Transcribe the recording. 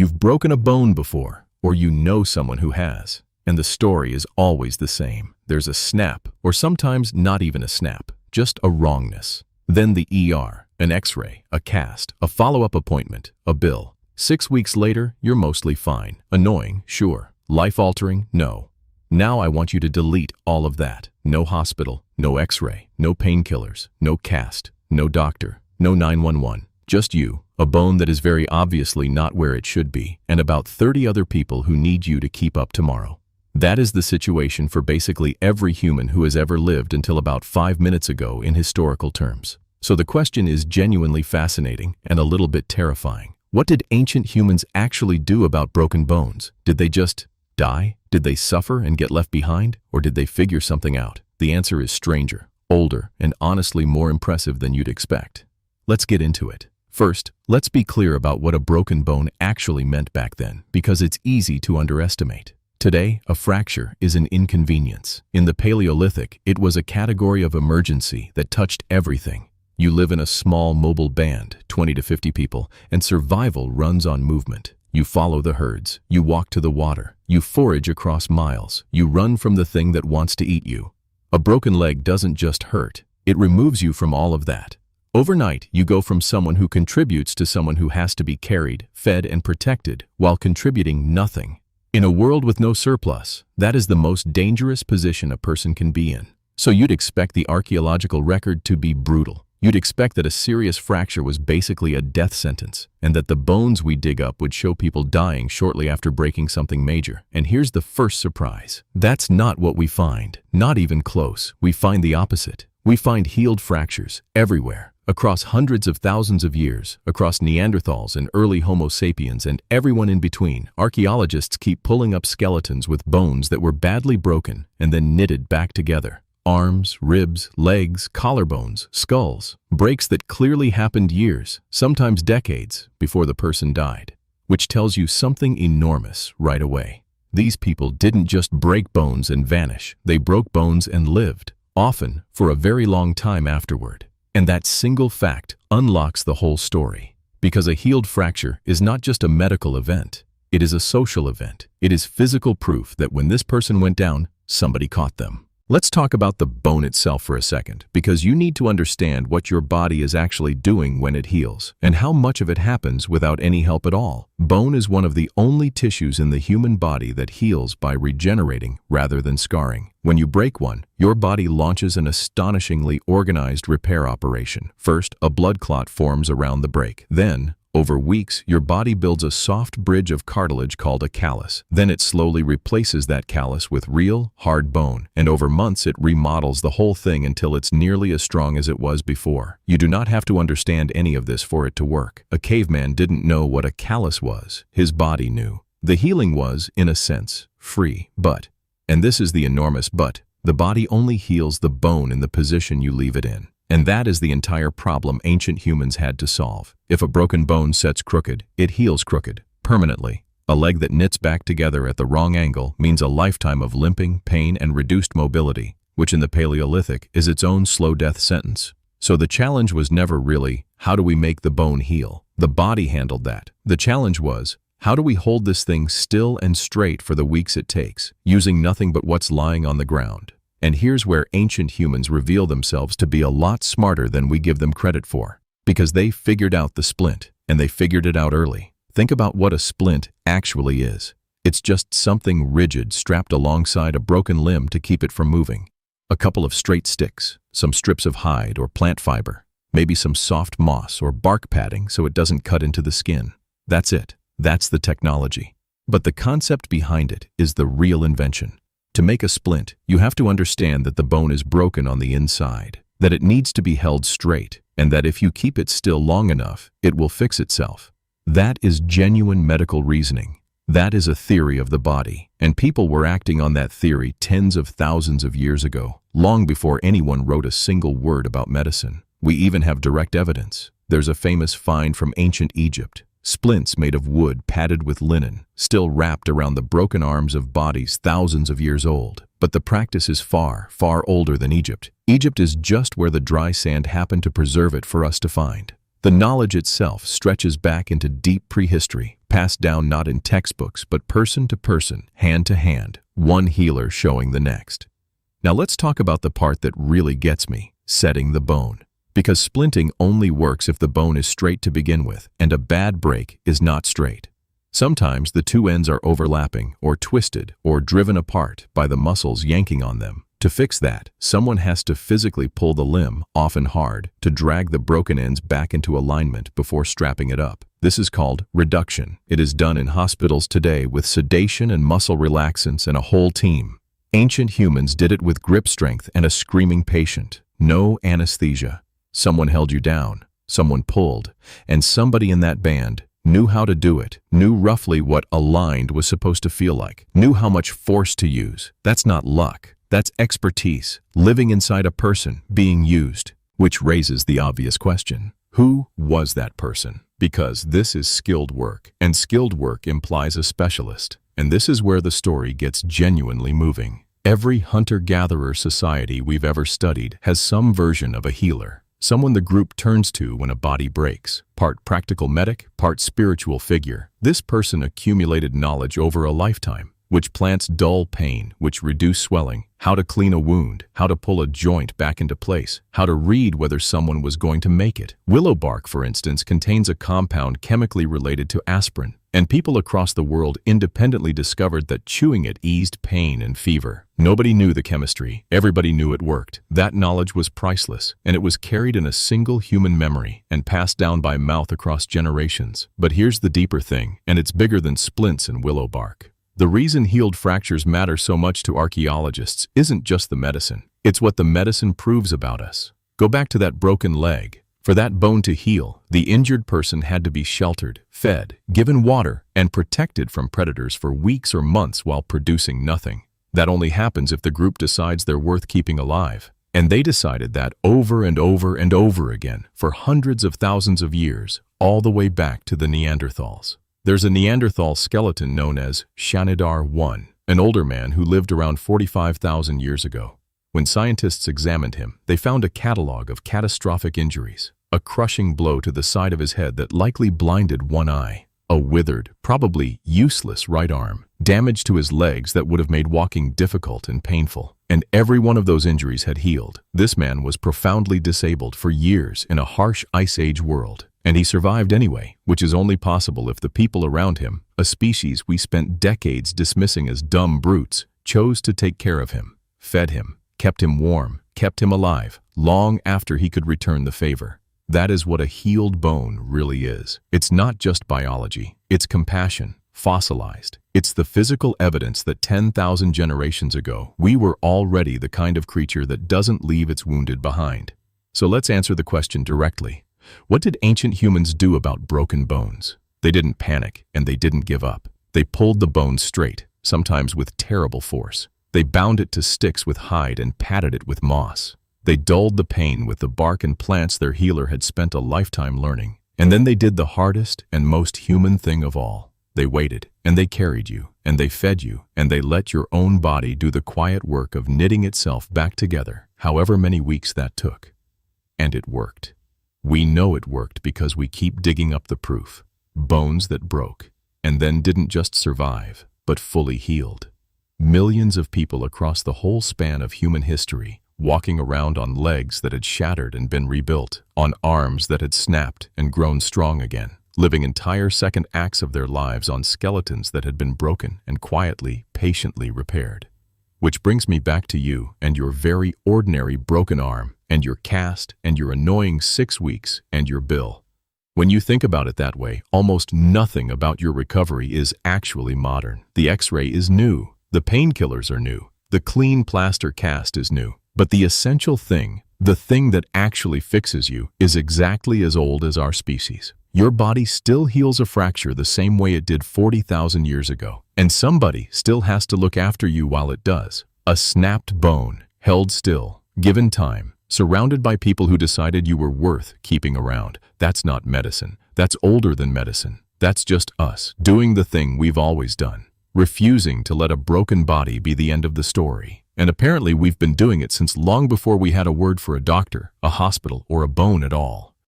You've broken a bone before, or you know someone who has. And the story is always the same. There's a snap, or sometimes not even a snap, just a wrongness. Then the ER, an X-ray, a cast, a follow-up appointment, a bill. 6 weeks later, you're mostly fine. Annoying, sure. Life-altering, no. Now I want you to delete all of that. No hospital, no X-ray, no painkillers, no cast, no doctor, no 911. Just you, a bone that is very obviously not where it should be, and about 30 other people who need you to keep up tomorrow. That is the situation for basically every human who has ever lived until about 5 minutes ago in historical terms. So the question is genuinely fascinating and a little bit terrifying. What did ancient humans actually do about broken bones? Did they just die? Did they suffer and get left behind? Or did they figure something out? The answer is stranger, older, and honestly more impressive than you'd expect. Let's get into it. First, let's be clear about what a broken bone actually meant back then, because it's easy to underestimate. Today, a fracture is an inconvenience. In the Paleolithic, it was a category of emergency that touched everything. You live in a small mobile band, 20 to 50 people, and survival runs on movement. You follow the herds, you walk to the water, you forage across miles, you run from the thing that wants to eat you. A broken leg doesn't just hurt, it removes you from all of that. Overnight, you go from someone who contributes to someone who has to be carried, fed, and protected, while contributing nothing. In a world with no surplus, that is the most dangerous position a person can be in. So you'd expect the archaeological record to be brutal. You'd expect that a serious fracture was basically a death sentence, and that the bones we dig up would show people dying shortly after breaking something major. And here's the first surprise. That's not what we find. Not even close. We find the opposite. We find healed fractures everywhere. Across hundreds of thousands of years, across Neanderthals and early Homo sapiens and everyone in between, archaeologists keep pulling up skeletons with bones that were badly broken and then knitted back together. Arms, ribs, legs, collarbones, skulls. Breaks that clearly happened years, sometimes decades, before the person died. Which tells you something enormous right away. These people didn't just break bones and vanish. They broke bones and lived, often for a very long time afterward. And that single fact unlocks the whole story. Because a healed fracture is not just a medical event. It is a social event. It is physical proof that when this person went down, somebody caught them. Let's talk about the bone itself for a second, because you need to understand what your body is actually doing when it heals, and how much of it happens without any help at all. Bone is one of the only tissues in the human body that heals by regenerating rather than scarring. When you break one, your body launches an astonishingly organized repair operation. First, a blood clot forms around the break. Then, over weeks, your body builds a soft bridge of cartilage called a callus. Then it slowly replaces that callus with real, hard bone. And over months, it remodels the whole thing until it's nearly as strong as it was before. You do not have to understand any of this for it to work. A caveman didn't know what a callus was. His body knew. The healing was, in a sense, free. But, and this is the enormous but, the body only heals the bone in the position you leave it in. And that is the entire problem ancient humans had to solve. If a broken bone sets crooked, it heals crooked, permanently. A leg that knits back together at the wrong angle means a lifetime of limping, pain, and reduced mobility, which in the Paleolithic is its own slow death sentence. So the challenge was never really, how do we make the bone heal? The body handled that. The challenge was, how do we hold this thing still and straight for the weeks it takes, using nothing but what's lying on the ground? And here's where ancient humans reveal themselves to be a lot smarter than we give them credit for. Because they figured out the splint, and they figured it out early. Think about what a splint actually is. It's just something rigid strapped alongside a broken limb to keep it from moving. A couple of straight sticks, some strips of hide or plant fiber, maybe some soft moss or bark padding so it doesn't cut into the skin. That's it. That's the technology. But the concept behind it is the real invention. To make a splint, you have to understand that the bone is broken on the inside, that it needs to be held straight, and that if you keep it still long enough, it will fix itself. That is genuine medical reasoning. That is a theory of the body, and people were acting on that theory tens of thousands of years ago, long before anyone wrote a single word about medicine. We even have direct evidence. There's a famous find from ancient Egypt. Splints made of wood padded with linen, still wrapped around the broken arms of bodies thousands of years old. But the practice is far, far older than Egypt. Egypt is just where the dry sand happened to preserve it for us to find. The knowledge itself stretches back into deep prehistory, passed down not in textbooks but person to person, hand to hand, one healer showing the next. Now let's talk about the part that really gets me, setting the bone. Because splinting only works if the bone is straight to begin with, and a bad break is not straight. Sometimes the two ends are overlapping, or twisted, or driven apart by the muscles yanking on them. To fix that, someone has to physically pull the limb, often hard, to drag the broken ends back into alignment before strapping it up. This is called reduction. It is done in hospitals today with sedation and muscle relaxants and a whole team. Ancient humans did it with grip strength and a screaming patient. No anesthesia. Someone held you down, someone pulled, and somebody in that band knew how to do it, knew roughly what aligned was supposed to feel like, knew how much force to use. That's not luck. That's expertise, living inside a person, being used. Which raises the obvious question. Who was that person? Because this is skilled work, and skilled work implies a specialist. And this is where the story gets genuinely moving. Every hunter-gatherer society we've ever studied has some version of a healer. Someone the group turns to when a body breaks. Part practical medic, part spiritual figure. This person accumulated knowledge over a lifetime. Which plants dull pain, which reduce swelling, how to clean a wound, how to pull a joint back into place, how to read whether someone was going to make it. Willow bark, for instance, contains a compound chemically related to aspirin, and people across the world independently discovered that chewing it eased pain and fever. Nobody knew the chemistry, everybody knew it worked. That knowledge was priceless, and it was carried in a single human memory and passed down by mouth across generations. But here's the deeper thing, and it's bigger than splints and willow bark. The reason healed fractures matter so much to archaeologists isn't just the medicine. It's what the medicine proves about us. Go back to that broken leg. For that bone to heal, the injured person had to be sheltered, fed, given water, and protected from predators for weeks or months while producing nothing. That only happens if the group decides they're worth keeping alive. And they decided that over and over and over again for hundreds of thousands of years, all the way back to the Neanderthals. There's a Neanderthal skeleton known as Shanidar 1, an older man who lived around 45,000 years ago. When scientists examined him, they found a catalog of catastrophic injuries, a crushing blow to the side of his head that likely blinded one eye, a withered, probably useless right arm, damage to his legs that would have made walking difficult and painful. And every one of those injuries had healed. This man was profoundly disabled for years in a harsh Ice Age world. And he survived anyway, which is only possible if the people around him, a species we spent decades dismissing as dumb brutes, chose to take care of him, fed him, kept him warm, kept him alive, long after he could return the favor. That is what a healed bone really is. It's not just biology, it's compassion, fossilized. It's the physical evidence that 10,000 generations ago, we were already the kind of creature that doesn't leave its wounded behind. So let's answer the question directly. What did ancient humans do about broken bones? They didn't panic, and they didn't give up. They pulled the bone straight, sometimes with terrible force. They bound it to sticks with hide and padded it with moss. They dulled the pain with the bark and plants their healer had spent a lifetime learning. And then they did the hardest and most human thing of all. They waited, and they carried you, and they fed you, and they let your own body do the quiet work of knitting itself back together, however many weeks that took. And it worked. We know it worked because we keep digging up the proof. Bones that broke, and then didn't just survive, but fully healed. Millions of people across the whole span of human history, walking around on legs that had shattered and been rebuilt, on arms that had snapped and grown strong again, living entire second acts of their lives on skeletons that had been broken and quietly, patiently repaired. Which brings me back to you and your very ordinary broken arm, and your cast, and your annoying 6 weeks, and your bill. When you think about it that way, almost nothing about your recovery is actually modern. The X-ray is new, the painkillers are new, the clean plaster cast is new. But the essential thing, the thing that actually fixes you, is exactly as old as our species. Your body still heals a fracture the same way it did 40,000 years ago. And somebody still has to look after you while it does. A snapped bone, held still, given time, surrounded by people who decided you were worth keeping around. That's not medicine. That's older than medicine. That's just us, doing the thing we've always done, refusing to let a broken body be the end of the story. And apparently we've been doing it since long before we had a word for a doctor, a hospital, or a bone at all.